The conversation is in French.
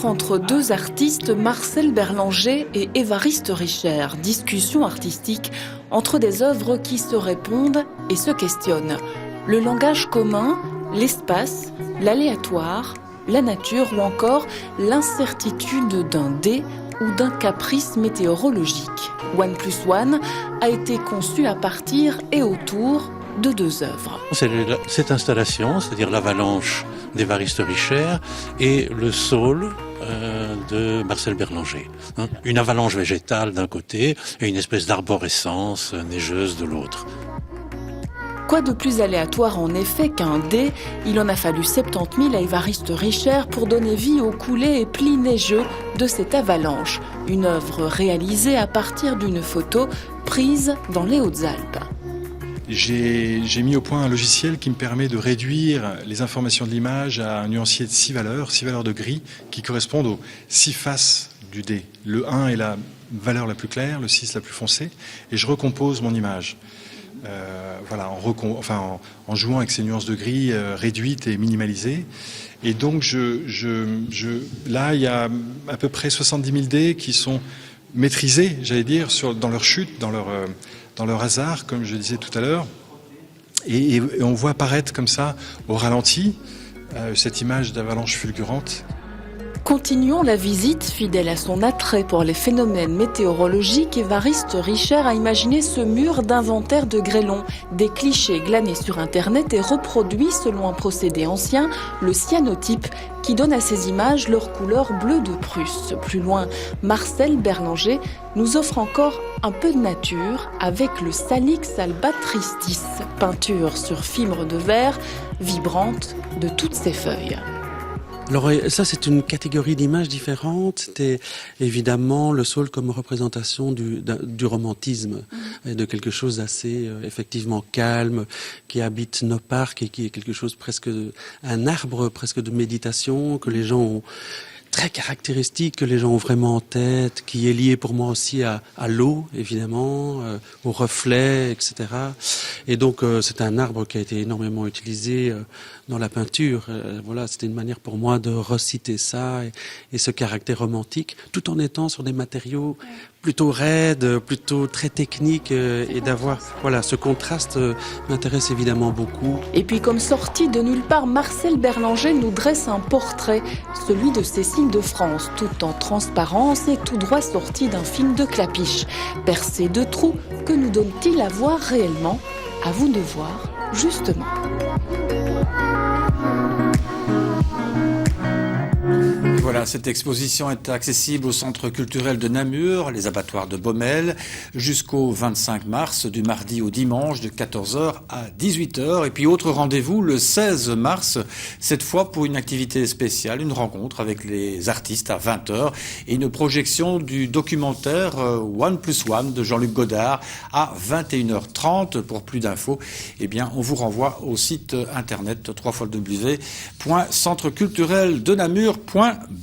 rencontre entre deux artistes, Marcel Berlanger et Évariste Richer. Discussion artistique entre des œuvres qui se répondent et se questionnent. Le langage commun, l'espace, l'aléatoire, la nature ou encore l'incertitude d'un dé ou d'un caprice météorologique. One Plus One a été conçu à partir et autour de deux œuvres. C'est cette installation, c'est-à-dire l'avalanche d'Évariste Richer et le saule de Marcel Berlanger. Une avalanche végétale d'un côté et une espèce d'arborescence neigeuse de l'autre. Quoi de plus aléatoire en effet qu'un dé? Il en a fallu 70 000 à Évariste Richer pour donner vie aux coulées et plis neigeux de cette avalanche. Une œuvre réalisée à partir d'une photo prise dans les Hautes-Alpes. J'ai mis au point un logiciel qui me permet de réduire les informations de l'image à un nuancier de 6 valeurs de gris qui correspondent aux 6 faces du dé. Le 1 est la valeur la plus claire, le 6 la plus foncée, et je recompose mon image. En jouant avec ces nuances de gris réduites et minimalisées. Et donc là, il y a à peu près 70 000 dés qui sont maîtrisés, j'allais dire, dans leur chute, dans leur hasard, comme je disais tout à l'heure. Et on voit apparaître comme ça, au ralenti, cette image d'avalanche fulgurante. Continuons la visite. Fidèle à son attrait pour les phénomènes météorologiques, Évariste Richer a imaginé ce mur d'inventaire de grêlons. Des clichés glanés sur Internet et reproduits selon un procédé ancien, le cyanotype, qui donne à ces images leur couleur bleu de Prusse. Plus loin, Marcel Berlanger nous offre encore un peu de nature avec le Salix albatristis, peinture sur fibre de verre, vibrante de toutes ses feuilles. Alors ça, c'est une catégorie d'images différentes. C'était évidemment le saule comme représentation du romantisme, et de quelque chose d'assez effectivement calme, qui habite nos parcs et qui est quelque chose presque, un arbre presque de méditation que les gens ont, très caractéristique, que les gens ont vraiment en tête, qui est lié pour moi aussi à l'eau, évidemment, aux reflets, etc. Et donc, c'est un arbre qui a été énormément utilisé dans la peinture. Voilà, c'était une manière pour moi de reciter ça et ce caractère romantique, tout en étant sur des matériaux plutôt raides, plutôt très techniques, et d'avoir, voilà, ce contraste m'intéresse évidemment beaucoup. Et puis, comme sorti de nulle part, Marcel Berlanger nous dresse un portrait, celui de Cécile de France, tout en transparence et tout droit sorti d'un film de Clapiche. Percé de trous, que nous donne-t-il à voir réellement? À vous de voir, justement. Voilà, cette exposition est accessible au Centre culturel de Namur, les abattoirs de Baumel, jusqu'au 25 mars, du mardi au dimanche, de 14h à 18h. Et puis autre rendez-vous, le 16 mars, cette fois pour une activité spéciale, une rencontre avec les artistes à 20h et une projection du documentaire One Plus One de Jean-Luc Godard à 21h30. Pour plus d'infos, eh bien, on vous renvoie au site internet www.centrecultureldenamur.be.